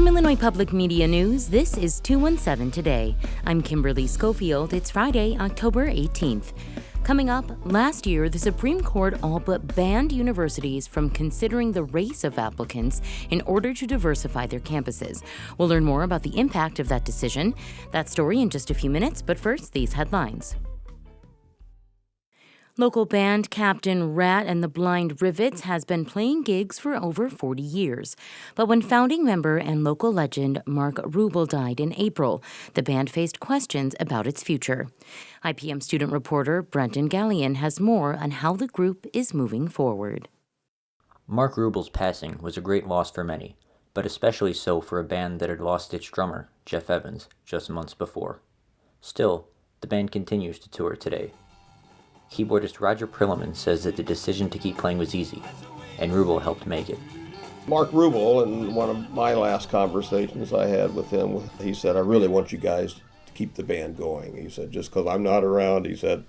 From Illinois Public Media News, this is 217 Today. I'm Kimberly Schofield. It's Friday, October 18th. Coming up, last year, the Supreme Court all but banned universities from considering the race of applicants in order to diversify their campuses. We'll learn more about the impact of that decision. That story in just a few minutes, but first, these headlines. Local band Captain Rat and the Blind Rivets has been playing gigs for over 40 years. But when founding member and local legend Mark Rubel died in April, the band faced questions about its future. IPM student reporter Brenton Gallion has more on how the group is moving forward. Mark Rubel's passing was a great loss for many, but especially so for a band that had lost its drummer, Jeff Evans, just months before. Still, the band continues to tour today. Keyboardist Roger Prilliman says that the decision to keep playing was easy, and Rubel helped make it. Mark Rubel, in one of my last conversations I had with him, he said, I really want you guys to keep the band going. He said, just because I'm not around, he said,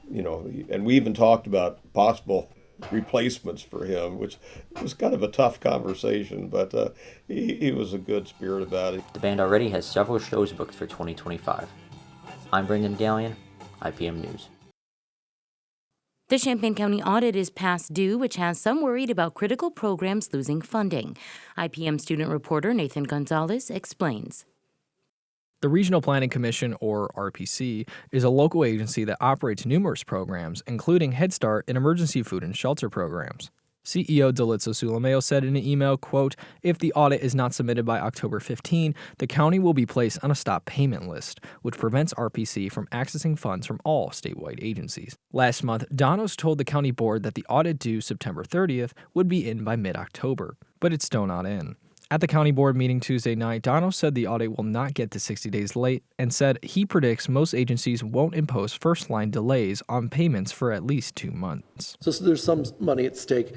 and we even talked about possible replacements for him, which was kind of a tough conversation, but he was a good spirit about it. The band already has several shows booked for 2025. I'm Brendan Gallion, IPM News. The Champaign County audit is past due, which has some worried about critical programs losing funding. IPM student reporter Nathan Gonzalez explains. The Regional Planning Commission, or RPC, is a local agency that operates numerous programs, including Head Start and emergency food and shelter programs. CEO Delitzo Sulameo said in an email, quote, if the audit is not submitted by October 15, the county will be placed on a stop payment list, which prevents RPC from accessing funds from all statewide agencies. Last month, Donos told the county board that the audit due September 30th would be in by mid-October, but it's still not in. At the county board meeting Tuesday night, Donos said the audit will not get to 60 days late and said he predicts most agencies won't impose first-line delays on payments for at least 2 months. So there's some money at stake.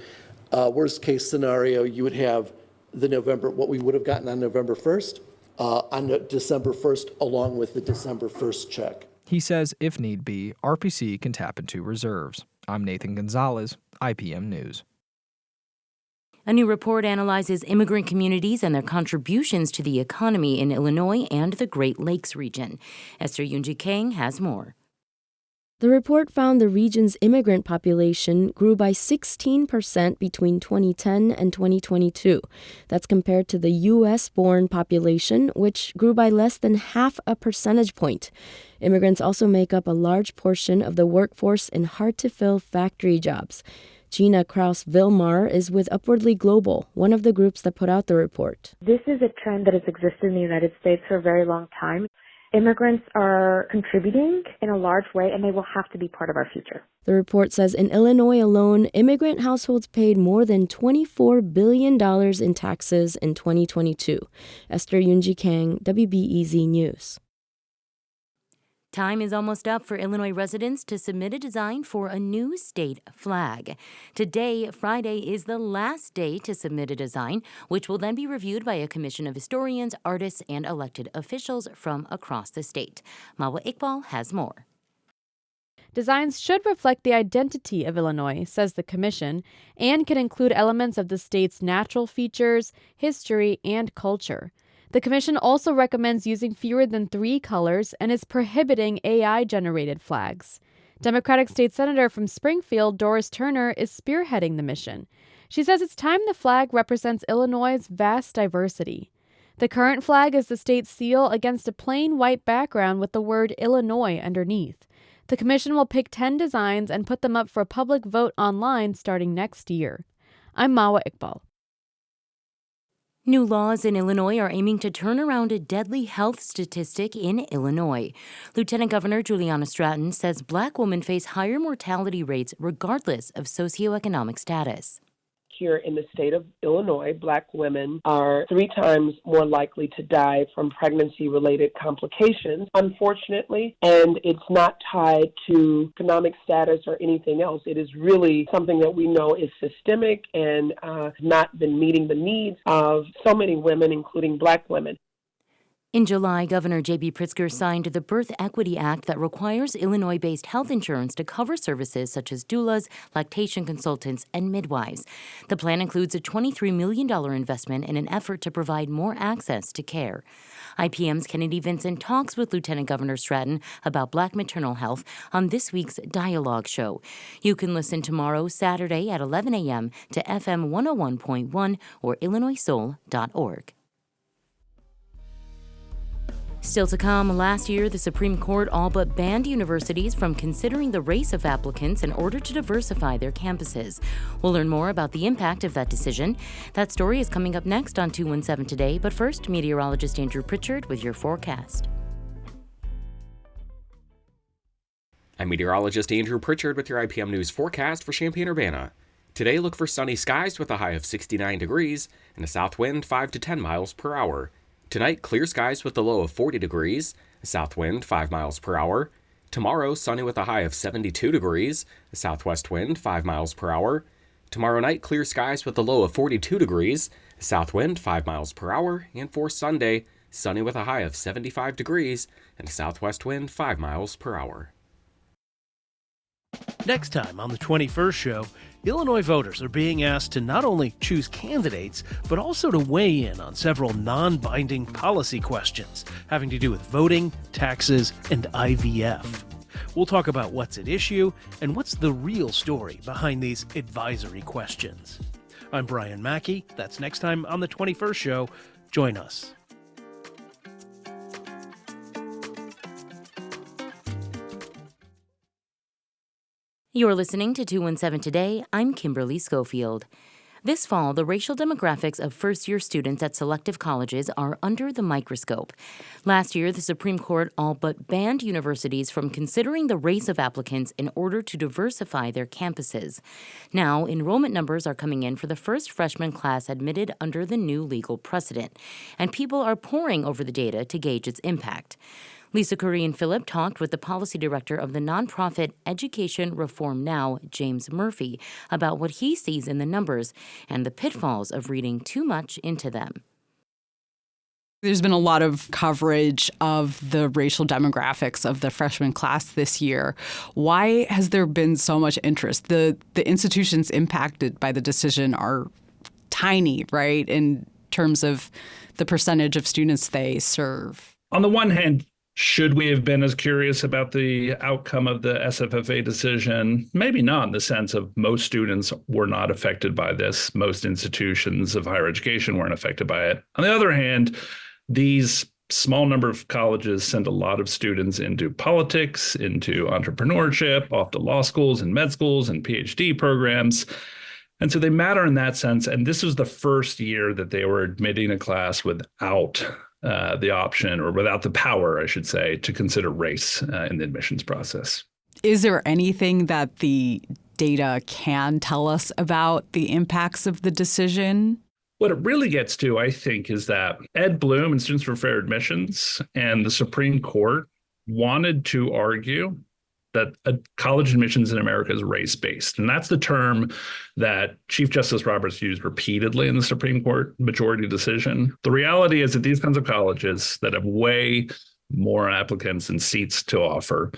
Worst case scenario, you would have what we would have gotten on November 1st, on December 1st, along with the December 1st check. He says if need be, RPC can tap into reserves. I'm Nathan Gonzalez, IPM News. A new report analyzes immigrant communities and their contributions to the economy in Illinois and the Great Lakes region. Esther Yunji Kang has more. The report found the region's immigrant population grew by 16% between 2010 and 2022. That's compared to the U.S.-born population, which grew by less than half a percentage point. Immigrants also make up a large portion of the workforce in hard-to-fill factory jobs. Gina Kraus-Vilmar is with Upwardly Global, one of the groups that put out the report. This is a trend that has existed in the United States for a very long time. Immigrants are contributing in a large way, and they will have to be part of our future. The report says in Illinois alone, immigrant households paid more than $24 billion in taxes in 2022. Esther Yunji Kang, WBEZ News. Time is almost up for Illinois residents to submit a design for a new state flag. Today, Friday, is the last day to submit a design, which will then be reviewed by a commission of historians, artists, and elected officials from across the state. Mawa Iqbal has more. Designs should reflect the identity of Illinois, says the commission, and can include elements of the state's natural features, history, and culture. The commission also recommends using fewer than 3 colors and is prohibiting AI-generated flags. Democratic State Senator from Springfield, Doris Turner, is spearheading the mission. She says it's time the flag represents Illinois' vast diversity. The current flag is the state's seal against a plain white background with the word Illinois underneath. The commission will pick 10 designs and put them up for a public vote online starting next year. I'm Mawa Iqbal. New laws in Illinois are aiming to turn around a deadly health statistic in Illinois. Lieutenant Governor Juliana Stratton says Black women face higher mortality rates regardless of socioeconomic status. Here in the state of Illinois, Black women are 3 times more likely to die from pregnancy-related complications, unfortunately, and it's not tied to economic status or anything else. It is really something that we know is systemic and not been meeting the needs of so many women, including Black women. In July, Governor J.B. Pritzker signed the Birth Equity Act that requires Illinois-based health insurance to cover services such as doulas, lactation consultants, and midwives. The plan includes a $23 million investment in an effort to provide more access to care. IPM's Kennedy Vincent talks with Lieutenant Governor Stratton about Black maternal health on this week's Dialogue Show. You can listen tomorrow, Saturday at 11 a.m. to FM 101.1 or illinoissoul.org. Still to come, last year, the Supreme Court all but banned universities from considering the race of applicants in order to diversify their campuses. We'll learn more about the impact of that decision. That story is coming up next on 217 Today, but first, meteorologist Andrew Pritchard with your forecast. I'm meteorologist Andrew Pritchard with your IPM News forecast for Champaign-Urbana. Today, look for sunny skies with a high of 69 degrees and a south wind 5 to 10 miles per hour. Tonight, clear skies with a low of 40 degrees, a south wind 5 miles per hour. Tomorrow, sunny with a high of 72 degrees, a southwest wind 5 miles per hour. Tomorrow night, clear skies with a low of 42 degrees, a south wind 5 miles per hour. And for Sunday, sunny with a high of 75 degrees and a southwest wind 5 miles per hour. Next time on the 21st show, Illinois voters are being asked to not only choose candidates, but also to weigh in on several non-binding policy questions having to do with voting, taxes, and IVF. We'll talk about what's at issue and what's the real story behind these advisory questions. I'm Brian Mackey. That's next time on the 21st show. Join us. You're listening to 217 Today. I'm Kimberly Schofield. This fall, the racial demographics of first-year students at selective colleges are under the microscope. Last year, the Supreme Court all but banned universities from considering the race of applicants in order to diversify their campuses. Now, enrollment numbers are coming in for the first freshman class admitted under the new legal precedent, and people are poring over the data to gauge its impact. Lisa Korean-Phillip talked with the policy director of the nonprofit Education Reform Now, James Murphy, about what he sees in the numbers and the pitfalls of reading too much into them. There's been a lot of coverage of the racial demographics of the freshman class this year. Why has there been so much interest? The institutions impacted by the decision are tiny, right, in terms of the percentage of students they serve. On the one hand, should we have been as curious about the outcome of the SFFA decision? Maybe not, in the sense of most students were not affected by this. Most institutions of higher education weren't affected by it. On the other hand, these small number of colleges send a lot of students into politics, into entrepreneurship, off to law schools and med schools and PhD programs. And so they matter in that sense. And this was the first year that they were admitting a class without the option, or without the power, I should say, to consider race in the admissions process. Is there anything that the data can tell us about the impacts of the decision? What it really gets to, I think, is that Ed Bloom and Students for Fair Admissions and the Supreme Court wanted to argue that college admissions in America is race-based. And that's the term that Chief Justice Roberts used repeatedly in the Supreme Court majority decision. The reality is that these kinds of colleges that have way more applicants and seats to offer,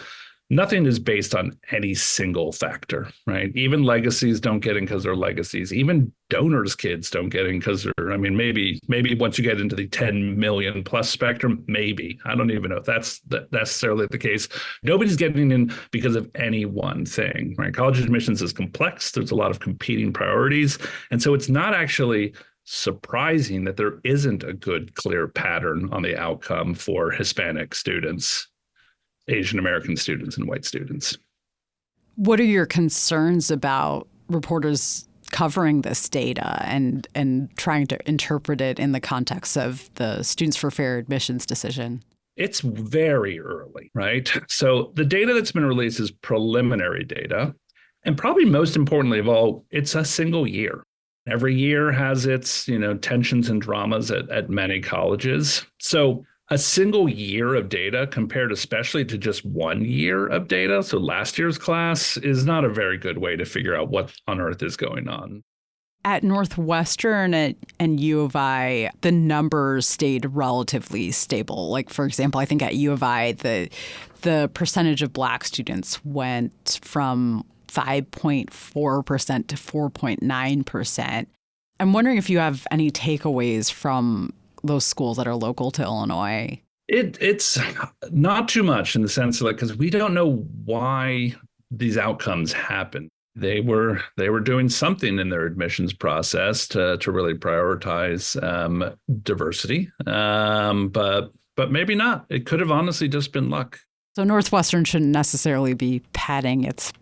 nothing is based on any single factor, right? Even legacies don't get in because they're legacies. Even donors' kids don't get in because they're, I mean, maybe once you get into the 10 million plus spectrum, maybe. I don't even know if that's necessarily the case. Nobody's getting in because of any one thing, right? College admissions is complex. There's a lot of competing priorities. And so it's not actually surprising that there isn't a good, clear pattern on the outcome for Hispanic students, Asian American students, and white students. What are your concerns about reporters covering this data and trying to interpret it in the context of the Students for Fair Admissions decision? It's very early, right? So the data that's been released is preliminary data. And probably most importantly of all, it's a single year. Every year has its, tensions and dramas at many colleges. So a single year of data compared especially to just 1 year of data, so last year's class, is not a very good way to figure out what on earth is going on. At Northwestern and U of I, the numbers stayed relatively stable. Like, for example, I think at U of I, the percentage of Black students went from 5.4% to 4.9%. I'm wondering if you have any takeaways from those schools that are local to Illinois. It's not too much in the sense of, like, because we don't know why these outcomes happen. They were doing something in their admissions process to really prioritize diversity, but maybe not. It could have honestly just been luck. So Northwestern shouldn't necessarily be patting its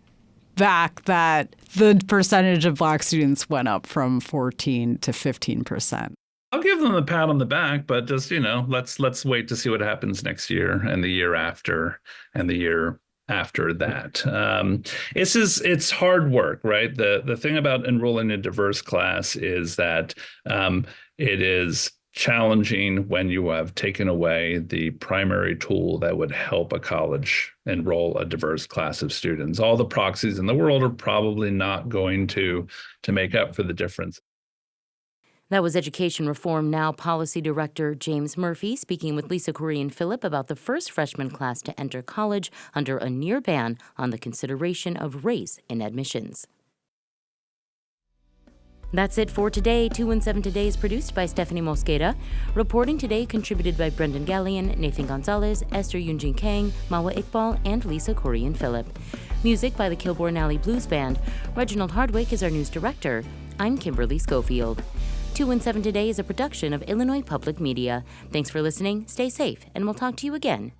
back that the percentage of Black students went up from 14 to 15%. I'll give them a pat on the back, but just, let's wait to see what happens next year and the year after and the year after that. It's hard work, right? The thing about enrolling a diverse class is that it is challenging when you have taken away the primary tool that would help a college enroll a diverse class of students. All the proxies in the world are probably not going to make up for the difference. That was Education Reform Now Policy Director James Murphy speaking with Lisa Corrigan-Phillip about the first freshman class to enter college under a near ban on the consideration of race in admissions. That's it for today. 217 Today is produced by Stephanie Mosqueda. Reporting today contributed by Brendan Gallion, Nathan Gonzalez, Esther Yunjin Kang, Mawa Iqbal, and Lisa Corrigan-Phillip. Music by the Kilbourne Alley Blues Band. Reginald Hardwick is our news director. I'm Kimberly Schofield. 217 Today is a production of Illinois Public Media. Thanks for listening, stay safe, and we'll talk to you again